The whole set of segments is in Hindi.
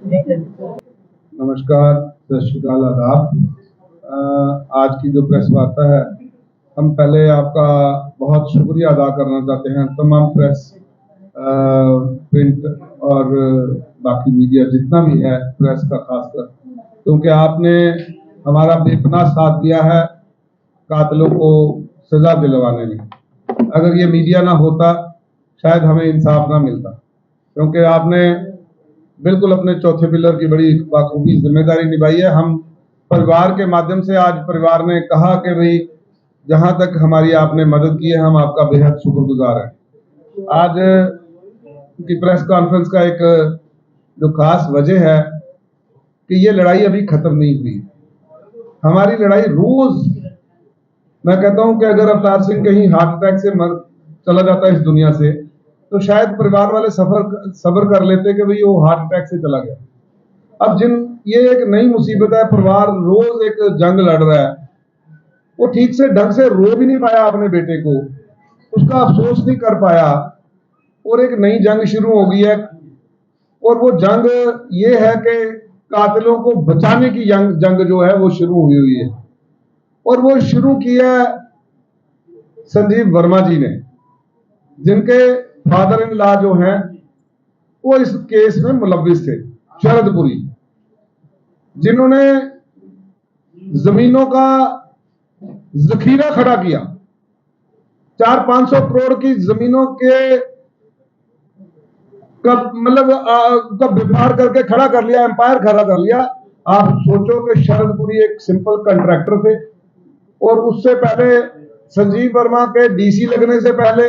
नमस्कार, सत श्रीकाल, आदाब। आज की जो प्रेस वार्ता है, हम पहले आपका बहुत शुक्रिया अदा करना चाहते हैं तमाम प्रेस, प्रिंट और बाकी मीडिया जितना भी है, प्रेस का खासकर, क्योंकि आपने हमारा बेपनाह साथ दिया है कातिलों को सजा दिलवाने में। अगर ये मीडिया ना होता शायद हमें इंसाफ ना मिलता, क्योंकि आपने बिल्कुल अपने चौथे पिलर की बड़ी बाखूबी जिम्मेदारी निभाई है। हम परिवार के माध्यम से, आज परिवार ने कहा कि भाई जहां तक हमारी आपने मदद की है, हम आपका बेहद शुक्रगुजार हैं। आज की प्रेस कॉन्फ्रेंस का एक जो खास वजह है कि ये लड़ाई अभी खत्म नहीं हुई। हमारी लड़ाई रोज, मैं कहता हूं कि अगर अवतार सिंह कहीं हार्ट अटैक से मर चला जाता है इस दुनिया से, तो शायद परिवार वाले सब्र कर लेते कि भाई वो हार्ट अटैक से चला गया। अब ये एक नई मुसीबत है, परिवार रोज एक जंग लड़ रहा है, वो ठीक से ढंग से रो भी नहीं पाया अपने बेटे को, उसका अफसोस नहीं कर पाया, और एक नई जंग शुरू हो गई है। और वो जंग ये है कि कातिलों को बचाने की जंग जो है वो शुरू हुई है, और वो शुरू किया संजीव वर्मा जी ने, जिनके फादर इन लॉ जो हैं वो इस केस में मुलव्विस थे। शरदपुरी, जिन्होंने जमीनों का जखीरा खड़ा किया, 400-500 करोड़ की जमीनों के का व्यापार करके खड़ा कर लिया, एम्पायर खड़ा कर लिया। आप सोचो कि शरदपुरी एक सिंपल कॉन्ट्रैक्टर थे, और उससे पहले संजीव वर्मा के डीसी लगने से पहले,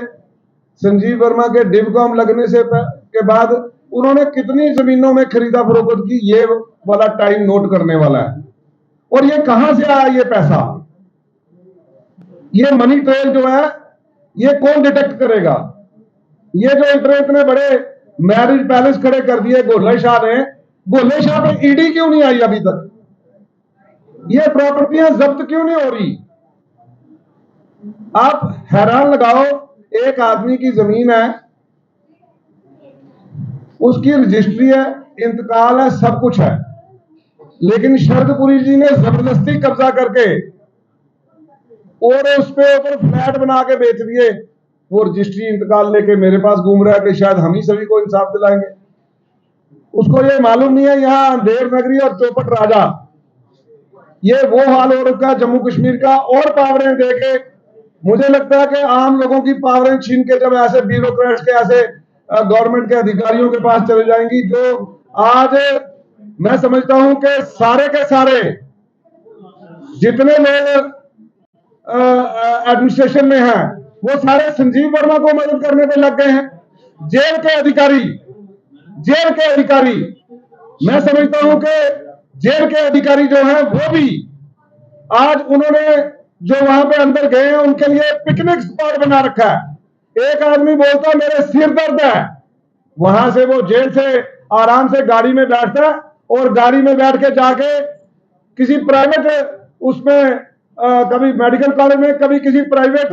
संजीव वर्मा के डिवकॉम लगने से के बाद उन्होंने कितनी जमीनों में खरीदा फरोख्त की, ये वाला टाइम नोट करने वाला है। और ये कहां से आया ये पैसा, ये मनी ट्रेल जो है, ये कौन डिटेक्ट करेगा? ये जो इतने बड़े मैरिज पैलेस खड़े कर दिए गोले शाह ने, गोले शाह पे ईडी क्यों नहीं आई अभी तक? ये प्रॉपर्टियां जब्त क्यों नहीं हो रही? आप हैरान लगाओ, एक आदमी की जमीन है, उसकी रजिस्ट्री है, इंतकाल है, सब कुछ है, लेकिन शरदपुरी जी ने जबरदस्ती कब्जा करके और उस पे ऊपर फ्लैट बना के बेच दिए। वो रजिस्ट्री इंतकाल लेके मेरे पास घूम रहा है कि शायद हम ही सभी को इंसाफ दिलाएंगे। उसको ये मालूम नहीं है यहां अंधेर नगरी और चौपट राजा, ये वो हाल हो रखा है जम्मू कश्मीर का। और पावरें देके मुझे लगता है कि आम लोगों की पावरें छीन के जब ऐसे ब्यूरोक्रेट्स के, ऐसे गवर्नमेंट के अधिकारियों के पास चले जाएंगी, जो आज मैं समझता हूं कि सारे के सारे जितने लोग एडमिनिस्ट्रेशन में हैं, वो सारे संजीव वर्मा को मदद करने पे लग गए हैं। जेल के अधिकारी, मैं समझता हूं कि जेल के अधिकारी जो हैं वो भी आज उन्होंने जो वहां पे अंदर गए हैं उनके लिए पिकनिक स्पॉट बना रखा है। एक आदमी बोलता है मेरे सिर दर्द है, वहां से वो जेल से आराम से गाड़ी में बैठता है और गाड़ी में बैठ के जाके किसी प्राइवेट उसमें कभी मेडिकल कॉलेज में, कभी किसी प्राइवेट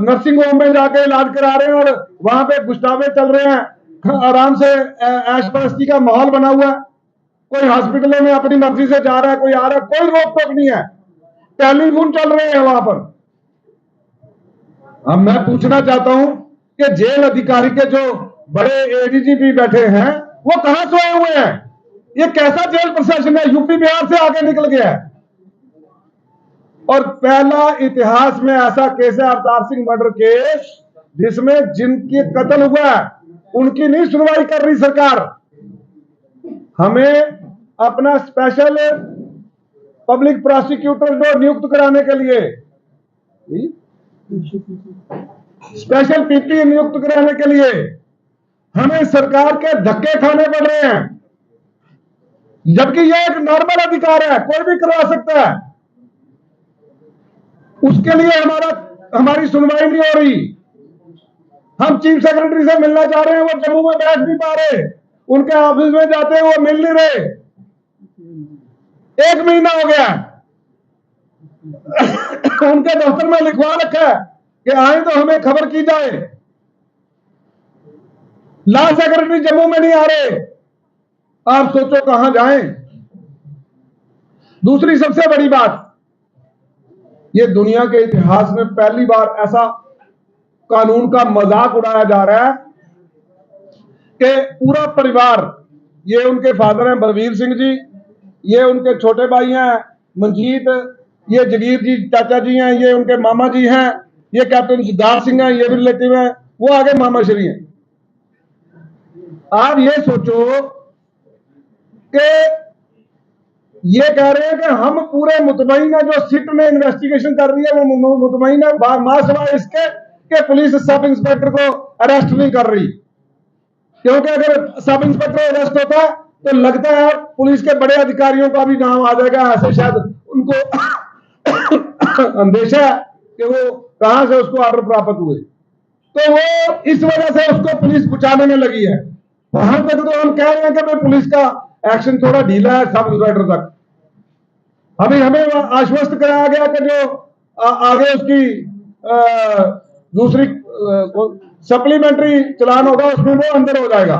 नर्सिंग होम में जाके इलाज करा रहे हैं, और वहां पे गुस्तावे चल रहे हैं, आराम से ऐशपरस्ती का माहौल बना हुआ है। कोई हॉस्पिटलों में अपनी मर्जी से जा रहा है, कोई आ रहा है, कोई रोक टोक नहीं है, टेलीफोन चल रहे हैं वहां पर। अब मैं पूछना चाहता हूं कि जेल अधिकारी के जो बड़े एडीजीपी बैठे हैं वो कहां सोए हुए हैं? ये कैसा जेल प्रशासन है? यूपी बिहार से आगे निकल गया है। और पहला इतिहास में ऐसा केस है अवतार सिंह मर्डर केस, जिसमें जिनकी कत्ल हुआ है उनकी नहीं सुनवाई कर रही सरकार। हमें अपना स्पेशल पब्लिक प्रोसिक्यूटर जो नियुक्त कराने के लिए, स्पेशल पीपी नियुक्त कराने के लिए हमें सरकार के धक्के खाने पड़ रहे हैं, जबकि यह एक नॉर्मल अधिकार है, कोई भी करवा सकता है। उसके लिए हमारी सुनवाई नहीं हो रही। हम चीफ सेक्रेटरी से मिलना चाह रहे हैं, वो जम्मू में बैठ नहीं पा रहे, उनके ऑफिस में जाते हैं वो मिल नहीं रहे। 1 महीना हो गया उनके दफ्तर में लिखवा रखा है कि आए तो हमें खबर की जाए। लॉ सेक्रेटरी जम्मू में नहीं आ रहे, आप सोचो कहां जाएं। दूसरी सबसे बड़ी बात, ये दुनिया के इतिहास में पहली बार ऐसा कानून का मजाक उड़ाया जा रहा है कि पूरा परिवार, ये उनके फादर हैं बलवीर सिंह जी, ये उनके छोटे भाई हैं मंजीत, ये जगीर जी चाचा जी हैं, ये उनके मामा जी हैं, ये कैप्टन जगदार सिंह हैं, ये भी रिलेटिव हैं, वो आगे मामा श्री हैं। आप ये सोचो कि ये कह रहे हैं कि हम पूरे मुतमईन है, जो सिट में इन्वेस्टिगेशन कर रही है वो मुतमईन है मासवा इसके कि पुलिस सब इंस्पेक्टर को अरेस्ट नहीं कर रही। क्योंकि अगर सब इंस्पेक्टर अरेस्ट होता तो लगता है पुलिस के बड़े अधिकारियों का भी नाम आ जाएगा, ऐसे शायद उनको अंदेशा है कि वो कहां से उसको ऑर्डर प्राप्त हुए, तो वो इस वजह से उसको पुलिस बचाने में लगी है। वहां तक तो हम कह रहे हैं कि भाई पुलिस का एक्शन थोड़ा ढीला है सब इंस्पेक्टर तक। अभी हमें आश्वस्त कराया गया कि जो आगे उसकी दूसरी सप्लीमेंट्री चलान होगा उसमें वो अंदर हो जाएगा।